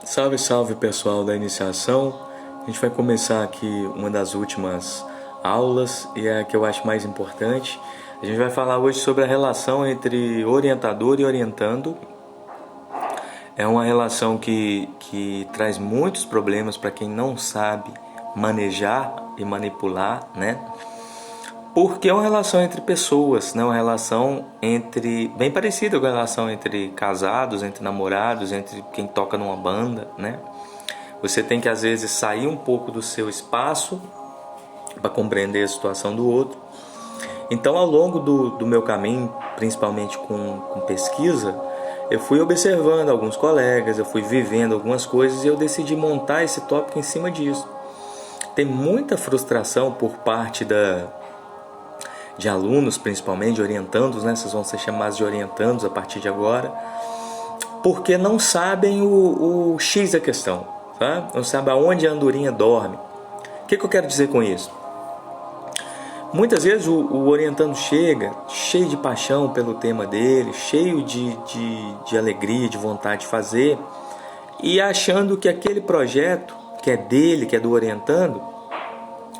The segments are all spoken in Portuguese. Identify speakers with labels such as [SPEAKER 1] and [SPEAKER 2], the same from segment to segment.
[SPEAKER 1] Salve, salve pessoal da iniciação. A gente vai começar aqui uma das últimas aulas e é a que eu acho mais importante. A gente vai falar hoje sobre a relação entre orientador e orientando. É uma relação que traz muitos problemas para quem não sabe manejar e manipular, né? Porque é uma relação entre pessoas, né? Uma relação bem parecida com a relação entre casados, entre namorados, entre quem toca numa banda, né? Você tem que às vezes sair um pouco do seu espaço para compreender a situação do outro. Então, ao longo do meu caminho, principalmente com pesquisa, eu fui observando alguns colegas, eu fui vivendo algumas coisas e eu decidi montar esse tópico em cima disso. Tem muita frustração por parte de alunos, principalmente, de orientandos, né? Vocês vão ser chamados de orientandos a partir de agora, porque não sabem o X da questão, tá? Não sabem aonde a andorinha dorme. O que eu quero dizer com isso? Muitas vezes o orientando chega cheio de paixão pelo tema dele, cheio de alegria, de vontade de fazer, e achando que aquele projeto, que é dele, que é do orientando,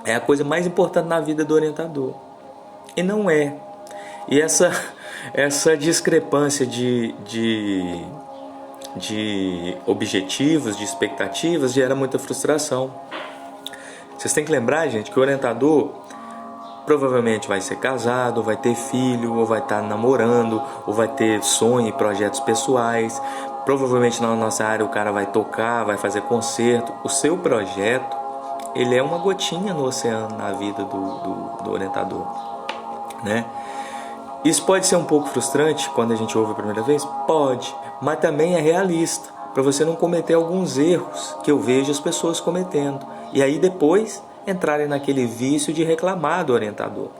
[SPEAKER 1] é a coisa mais importante na vida do orientador. E não é. E essa discrepância de objetivos, de expectativas, gera muita frustração. Vocês têm que lembrar, gente, que o orientador provavelmente vai ser casado, ou vai ter filho, ou vai estar namorando, ou vai ter sonho e projetos pessoais. Provavelmente na nossa área o cara vai tocar, vai fazer concerto. O seu projeto, ele é uma gotinha no oceano, na vida do orientador, né? Isso pode ser um pouco frustrante quando a gente ouve a primeira vez? Pode, mas também é realista, para você não cometer alguns erros que eu vejo as pessoas cometendo. E aí depois entrarem naquele vício de reclamar do orientador.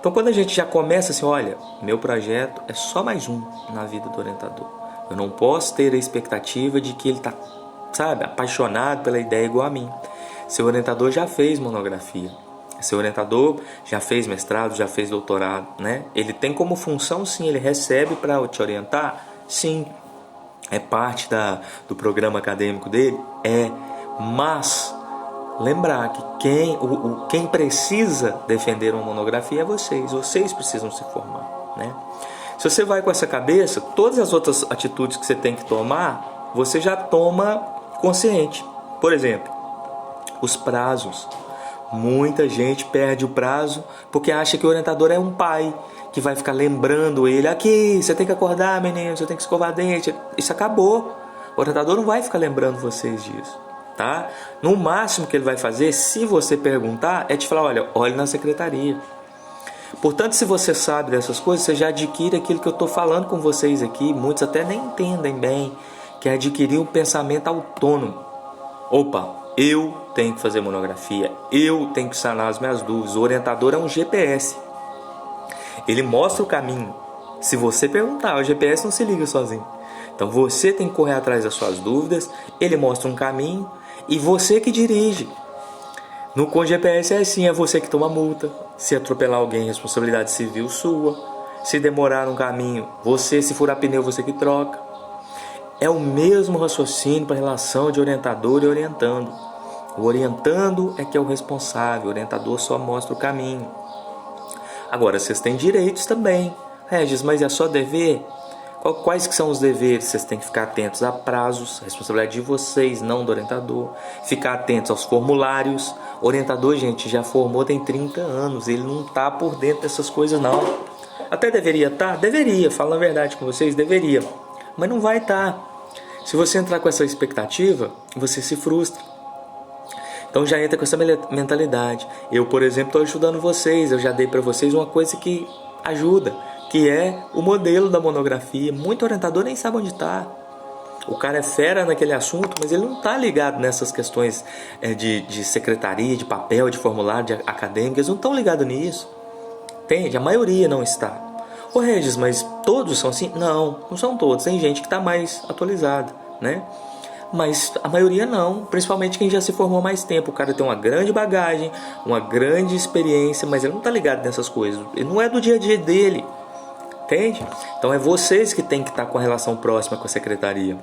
[SPEAKER 1] Então quando a gente já começa assim, olha, meu projeto é só mais um na vida do orientador. Eu não posso ter a expectativa de que ele está, sabe, apaixonado pela ideia igual a mim. Seu orientador já fez monografia. Seu orientador já fez mestrado, já fez doutorado, né? Ele tem como função, sim, ele recebe para te orientar, sim. É parte do programa acadêmico dele? É. Mas lembrar que quem precisa defender uma monografia é vocês precisam se formar, né? Se você vai com essa cabeça, todas as outras atitudes que você tem que tomar, você já toma consciente. Por exemplo, os prazos. Muita gente perde o prazo porque acha que o orientador é um pai que vai ficar lembrando ele, aqui, você tem que acordar, menino, você tem que escovar dente. Isso acabou. O orientador não vai ficar lembrando vocês disso. Tá? No máximo que ele vai fazer, se você perguntar, é te falar, olhe na secretaria. Portanto, se você sabe dessas coisas, você já adquire aquilo que eu estou falando com vocês aqui. Muitos até nem entendem bem, que é adquirir um pensamento autônomo. Opa, eu tenho que fazer monografia, eu tenho que sanar as minhas dúvidas. O orientador é um GPS. Ele mostra o caminho. Se você perguntar, o GPS não se liga sozinho. Então você tem que correr atrás das suas dúvidas, ele mostra um caminho e você que dirige. Com o GPS é assim, é você que toma multa. Se atropelar alguém, responsabilidade civil sua. Se demorar no caminho, se furar pneu, você que troca. É o mesmo raciocínio para a relação de orientador e orientando. O orientando é que é o responsável, o orientador só mostra o caminho. Agora, vocês têm direitos também. Regis, mas é só dever? Quais que são os deveres? Vocês têm que ficar atentos a prazos, a responsabilidade de vocês, não do orientador. Ficar atentos aos formulários. O orientador, gente, já formou, tem 30 anos. Ele não está por dentro dessas coisas, não. Até deveria estar? Deveria, falando a verdade com vocês, deveria. Mas não vai estar. Se você entrar com essa expectativa, você se frustra. Então já entra com essa mentalidade. Eu, por exemplo, estou ajudando vocês. Eu já dei para vocês uma coisa que ajuda, que é o modelo da monografia. Muito orientador nem sabe onde está. O cara é fera naquele assunto, mas ele não está ligado nessas questões de secretaria, de papel, de formulário, de acadêmica. Eles não estão ligados nisso. Entende? A maioria não está. Ô Regis, mas todos são assim? Não, não são todos. Tem gente que está mais atualizada, né? Mas a maioria não, principalmente quem já se formou há mais tempo. O cara tem uma grande bagagem, uma grande experiência, mas ele não está ligado nessas coisas. Ele não é do dia a dia dele, entende? Então é vocês que tem que estar com a relação próxima com a secretaria.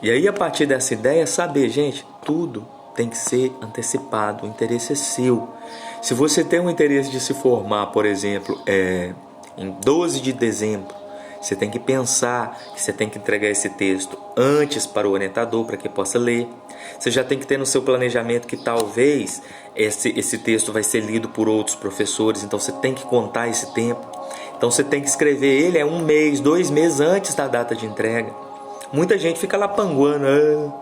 [SPEAKER 1] E aí, a partir dessa ideia, saber, gente, tudo tem que ser antecipado, o interesse é seu. Se você tem um interesse de se formar, por exemplo, em 12 de dezembro, você tem que pensar que você tem que entregar esse texto antes para o orientador, para que possa ler. Você já tem que ter no seu planejamento que talvez esse texto vai ser lido por outros professores, então você tem que contar esse tempo. Então você tem que escrever ele 1 mês, 2 meses antes da data de entrega. Muita gente fica lá panguando,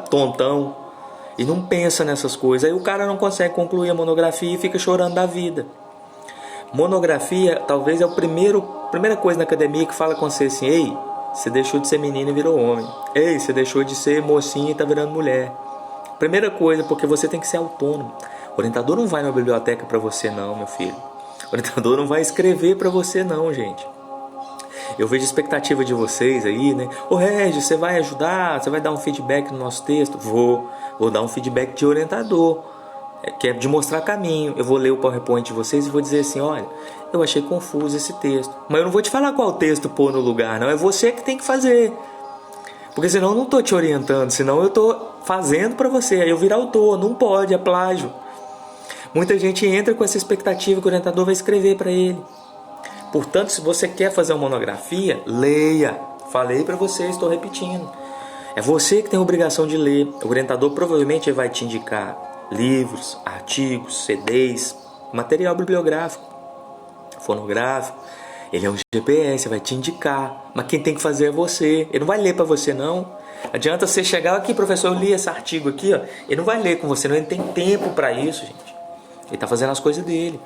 [SPEAKER 1] tontão, e não pensa nessas coisas. Aí o cara não consegue concluir a monografia e fica chorando da vida. Monografia talvez é a primeira coisa na academia que fala com você assim: ei, você deixou de ser menino e virou homem. Ei, você deixou de ser mocinha e está virando mulher. Primeira coisa, porque você tem que ser autônomo. O orientador não vai na biblioteca para você não, meu filho. O orientador não vai escrever para você não, gente. Eu vejo a expectativa de vocês aí, né? Ô Regis, você vai ajudar? Você vai dar um feedback no nosso texto? Vou dar um feedback de orientador, que é de mostrar caminho. Eu vou ler o PowerPoint de vocês e vou dizer assim: olha, eu achei confuso esse texto. Mas eu não vou te falar qual texto pôr no lugar, não. É você que tem que fazer. Porque senão eu não estou te orientando, senão eu estou fazendo para você. Aí eu virar autor, não pode, é plágio. Muita gente entra com essa expectativa que o orientador vai escrever para ele. Portanto, se você quer fazer uma monografia, leia. Falei para você, estou repetindo. É você que tem a obrigação de ler. O orientador provavelmente vai te indicar livros, artigos, CDs, material bibliográfico, fonográfico. Ele é um GPS, vai te indicar. Mas quem tem que fazer é você. Ele não vai ler para você, não. Adianta você chegar aqui, professor, eu li esse artigo aqui, ó. Ele não vai ler com você, não. Ele tem tempo para isso, gente. Ele está fazendo as coisas dele,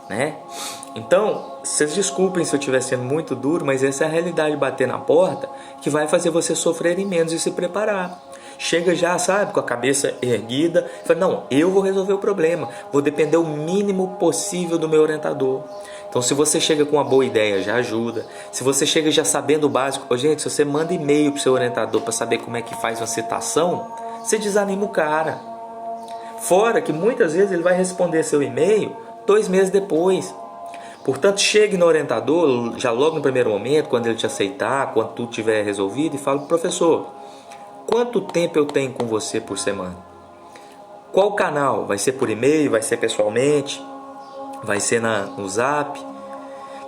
[SPEAKER 1] né? Então, vocês desculpem se eu estiver sendo muito duro, mas essa é a realidade, bater na porta, que vai fazer você sofrer menos e se preparar. Chega já, sabe, com a cabeça erguida, fala: não, eu vou resolver o problema, vou depender o mínimo possível do meu orientador. Então, se você chega com uma boa ideia, já ajuda. Se você chega já sabendo o básico, gente, se você manda e-mail para o seu orientador para saber como é que faz uma citação, você desanima o cara. Fora que muitas vezes ele vai responder seu e-mail 2 meses depois. Portanto, chegue no orientador, já logo no primeiro momento, quando ele te aceitar, quando tudo estiver resolvido, e fale: professor, quanto tempo eu tenho com você por semana? Qual canal? Vai ser por e-mail? Vai ser pessoalmente? Vai ser no Zap?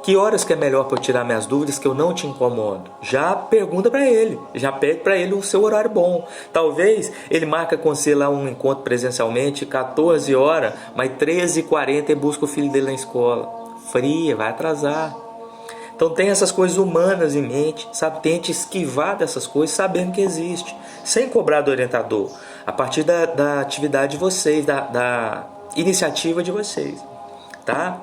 [SPEAKER 1] Que horas que é melhor para eu tirar minhas dúvidas, que eu não te incomodo? Já pergunta para ele, já pede para ele o seu horário bom. Talvez ele marca com você lá um encontro presencialmente, 14 horas, mas 13h40 ele busca o filho dele na escola. Fria, vai atrasar. Então tem essas coisas humanas em mente, sabe? Tente esquivar dessas coisas sabendo que existe, sem cobrar do orientador, a partir da atividade de vocês, da iniciativa de vocês, tá?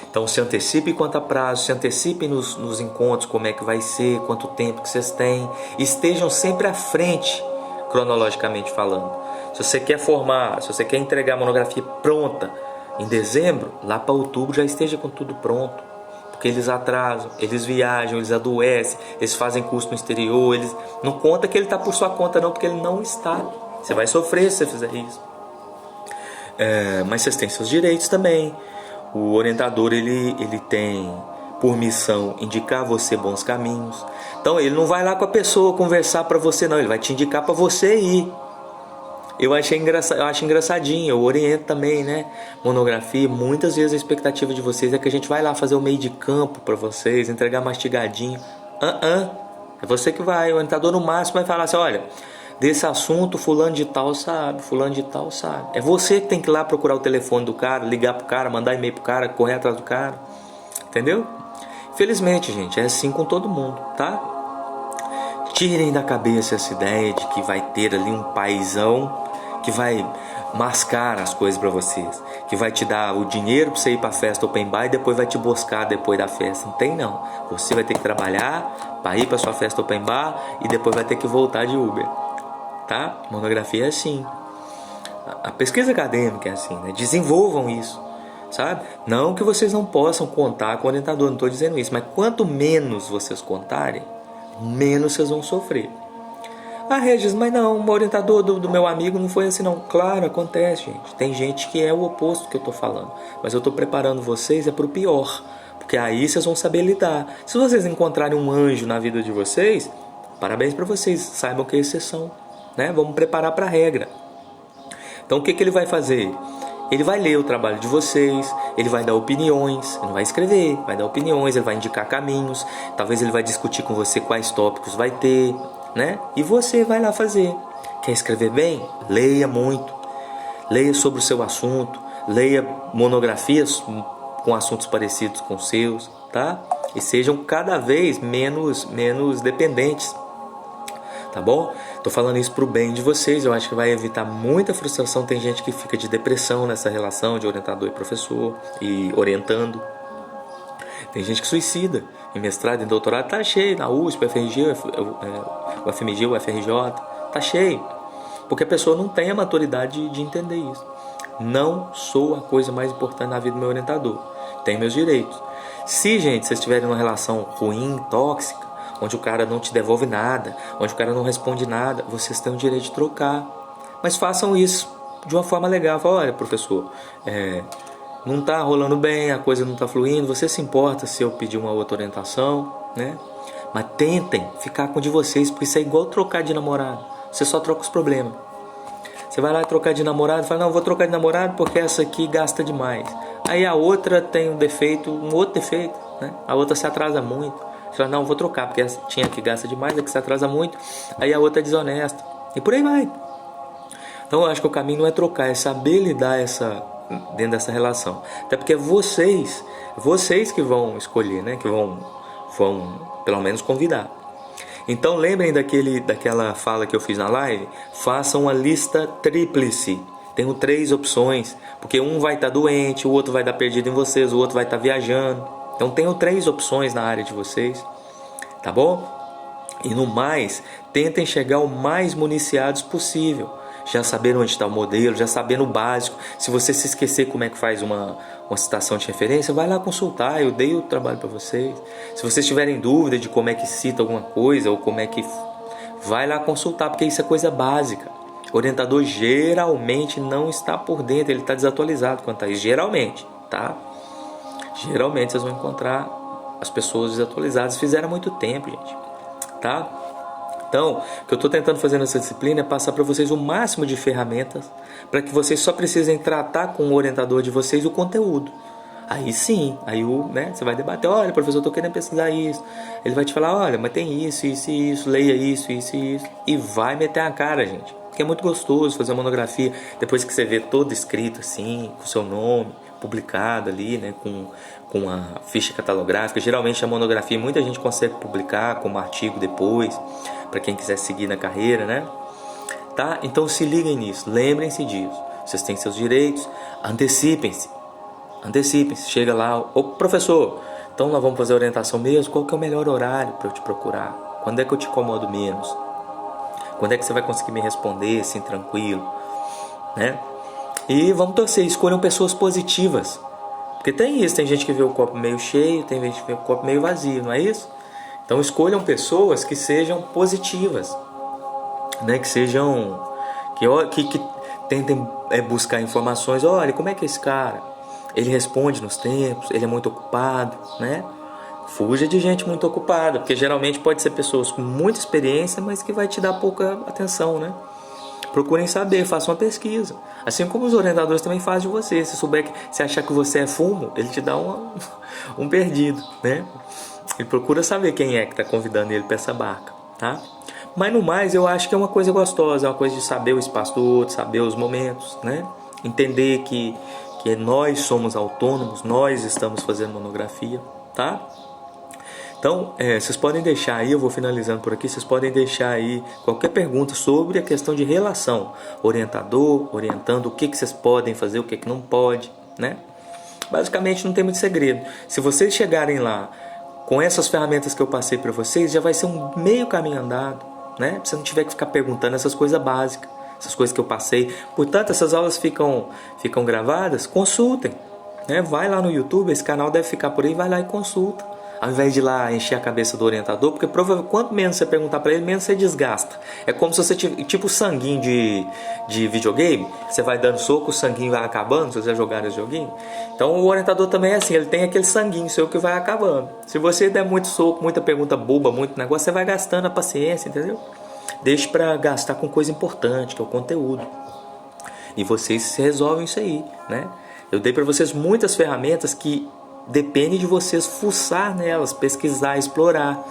[SPEAKER 1] Então se antecipe quanto a prazo, se antecipe nos encontros, como é que vai ser, quanto tempo que vocês têm, estejam sempre à frente, cronologicamente falando. Se você quer formar, se você quer entregar a monografia pronta em dezembro, lá para outubro já esteja com tudo pronto. Porque eles atrasam, eles viajam, eles adoecem, eles fazem curso no exterior, eles não conta que ele está por sua conta não, porque ele não está. Você vai sofrer se você fizer isso. Mas vocês têm seus direitos também. O orientador ele tem por missão indicar a você bons caminhos. Então ele não vai lá com a pessoa conversar para você não, ele vai te indicar para você ir. Eu acho engraçadinho, eu oriento também, né? Monografia, muitas vezes a expectativa de vocês é que a gente vai lá fazer o meio de campo para vocês, entregar mastigadinho. É você que vai, o orientador no máximo vai falar assim: olha, desse assunto fulano de tal sabe, fulano de tal sabe. É você que tem que ir lá procurar o telefone do cara, ligar pro cara, mandar e-mail pro cara, correr atrás do cara. Entendeu? Infelizmente, gente, é assim com todo mundo, tá? Tirem da cabeça essa ideia de que vai ter ali um paizão que vai mascar as coisas para vocês, que vai te dar o dinheiro para você ir para a festa open bar e depois vai te buscar depois da festa. Não tem não. Você vai ter que trabalhar para ir para sua festa open bar e depois vai ter que voltar de Uber, tá? Monografia é assim. A pesquisa acadêmica é assim, né? Desenvolvam isso, sabe? Não que vocês não possam contar com o orientador, não estou dizendo isso, mas quanto menos vocês contarem, menos vocês vão sofrer. Ah, Regis, mas não, o orientador do meu amigo não foi assim não. Claro, acontece, gente. Tem gente que é o oposto que eu estou falando. Mas eu estou preparando vocês para o pior. Porque aí vocês vão saber lidar. Se vocês encontrarem um anjo na vida de vocês, Parabéns para vocês, saibam que é exceção, né? Vamos preparar para a regra. Então o que ele vai fazer? Ele vai ler o trabalho de vocês, ele vai dar opiniões, ele não vai escrever, vai dar opiniões, ele vai indicar caminhos, talvez ele vai discutir com você quais tópicos vai ter, né? E você vai lá fazer. Quer escrever bem? Leia muito. Leia sobre o seu assunto, leia monografias com assuntos parecidos com os seus, tá? E sejam cada vez menos dependentes. Tá bom? Tô falando isso pro bem de vocês, eu acho que vai evitar muita frustração. Tem gente que fica de depressão nessa relação de orientador e professor e orientando. Tem gente que suicida em mestrado e doutorado, tá cheio, na USP, UFRG, o FMG, o FRJ, tá cheio. Porque a pessoa não tem a maturidade de entender isso. Não sou a coisa mais importante na vida do meu orientador. Tenho meus direitos. Se, gente, vocês tiverem uma relação ruim, tóxica, onde o cara não te devolve nada, onde o cara não responde nada, vocês têm o direito de trocar. Mas façam isso de uma forma legal. Fala, olha, professor, não está rolando bem, a coisa não está fluindo, você se importa se eu pedir uma outra orientação, né? Mas tentem ficar com o de vocês, porque isso é igual trocar de namorado. Você só troca os problemas. Você vai lá trocar de namorado e fala, não, vou trocar de namorado porque essa aqui gasta demais. Aí a outra tem um outro defeito, né? A outra se atrasa muito. Você fala, não, vou trocar, porque essa tinha que gasta demais, a que se atrasa muito. Aí a outra é desonesta. E por aí vai. Então eu acho que o caminho não é trocar, é saber lidar dentro dessa relação. Até porque é vocês que vão escolher, né? Que vão pelo menos convidar. Então lembrem daquela fala que eu fiz na live. Façam uma lista tríplice. Tenho 3 opções, porque um vai estar doente, o outro vai estar perdido em vocês, o outro vai estar viajando. Então tenho 3 opções na área de vocês, tá bom? E no mais, tentem chegar o mais municiados possível. Já sabendo onde está o modelo, já sabendo o básico. Se você se esquecer como é que faz uma citação de referência, vai lá consultar, eu dei o trabalho para vocês. Se vocês tiverem dúvida de como é que cita alguma coisa, ou como é que... vai lá consultar, porque isso é coisa básica. O orientador geralmente não está por dentro, ele está desatualizado quanto a isso. Geralmente, tá? Geralmente vocês vão encontrar as pessoas desatualizadas. Fizeram há muito tempo, gente, tá? Então, o que eu estou tentando fazer nessa disciplina é passar para vocês o máximo de ferramentas para que vocês só precisem tratar com o orientador de vocês o conteúdo. Aí sim, você vai debater, olha, professor, eu estou querendo pesquisar isso. Ele vai te falar, olha, mas tem isso, leia isso, e vai meter a cara, gente. Porque é muito gostoso fazer uma monografia, depois que você vê todo escrito assim, com o seu nome, publicado ali, né, com a ficha catalográfica. Geralmente a monografia muita gente consegue publicar como artigo depois, para quem quiser seguir na carreira, né? Tá? Então se liguem nisso, lembrem-se disso. Vocês têm seus direitos, antecipem-se. Chega lá, ô professor, então nós vamos fazer orientação mesmo, qual que é o melhor horário para eu te procurar? Quando é que eu te incomodo menos? Quando é que você vai conseguir me responder assim tranquilo, né? E vamos torcer, escolham pessoas positivas. Porque tem isso, tem gente que vê o copo meio cheio, tem gente que vê o copo meio vazio, não é isso? Então escolham pessoas que sejam positivas, né? Que sejam, que tentem buscar informações. Olha, como é que é esse cara? Ele responde nos tempos, ele é muito ocupado, né? Fuja de gente muito ocupada, porque geralmente pode ser pessoas com muita experiência, mas que vai te dar pouca atenção, né? Procurem saber, façam uma pesquisa. Assim como os orientadores também fazem de você. Se achar que você é fumo, ele te dá um perdido, né? Ele procura saber quem é que está convidando ele para essa barca, tá? Mas no mais, eu acho que é uma coisa gostosa, é uma coisa de saber o espaço do outro, saber os momentos, né? Entender que nós somos autônomos, nós estamos fazendo monografia, tá? Então, vocês podem deixar aí, eu vou finalizando por aqui, vocês podem deixar aí qualquer pergunta sobre a questão de relação. Orientador, orientando, o que vocês podem fazer, o que não pode, né? Basicamente não tem muito segredo. Se vocês chegarem lá com essas ferramentas que eu passei para vocês, já vai ser um meio caminho andado, né? Você não tiver que ficar perguntando essas coisas básicas, essas coisas que eu passei. Portanto, essas aulas ficam gravadas, consultem, né? Vai lá no YouTube, esse canal deve ficar por aí, vai lá e consulta. ao invés de ir lá encher a cabeça do orientador, porque provavelmente quanto menos você perguntar para ele, menos você desgasta. É como se você tipo sanguinho de videogame, você vai dando soco, o sanguinho vai acabando, se você jogar esse joguinho. Então o orientador também é assim, ele tem aquele sanguinho seu que vai acabando. Se você der muito soco, muita pergunta boba, muito negócio, você vai gastando a paciência, entendeu? Deixe para gastar com coisa importante, que é o conteúdo. E vocês resolvem isso aí, né? Eu dei para vocês muitas ferramentas que depende de vocês fuçar nelas, pesquisar, explorar,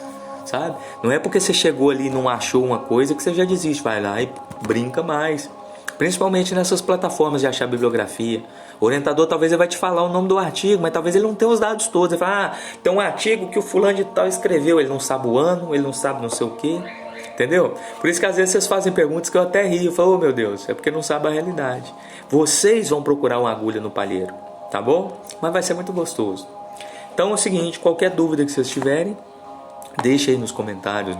[SPEAKER 1] sabe? Não é porque você chegou ali e não achou uma coisa que você já desiste, vai lá e brinca mais. Principalmente nessas plataformas de achar bibliografia. O orientador talvez ele vai te falar o nome do artigo, mas talvez ele não tenha os dados todos. Ele fala, tem um artigo que o fulano de tal escreveu, ele não sabe o ano, ele não sabe não sei o quê. Entendeu? Por isso que às vezes vocês fazem perguntas que eu até rio. Eu falo, oh meu Deus, é porque não sabe a realidade. Vocês vão procurar uma agulha no palheiro, tá bom? Mas vai ser muito gostoso. Então é o seguinte, qualquer dúvida que vocês tiverem, deixe aí nos comentários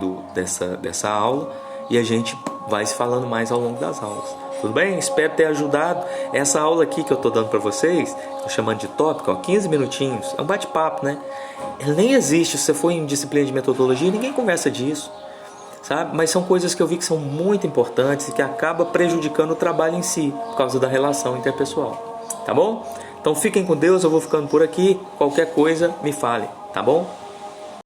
[SPEAKER 1] dessa aula e a gente vai se falando mais ao longo das aulas. Tudo bem? Espero ter ajudado. Essa aula aqui que eu estou dando para vocês, estou chamando de tópico, ó, 15 minutinhos, é um bate-papo, né? Ele nem existe, se você for em disciplina de metodologia, ninguém conversa disso. Sabe? Mas são coisas que eu vi que são muito importantes e que acabam prejudicando o trabalho em si, por causa da relação interpessoal. Tá bom? Então fiquem com Deus, eu vou ficando por aqui. Qualquer coisa, me fale, tá bom?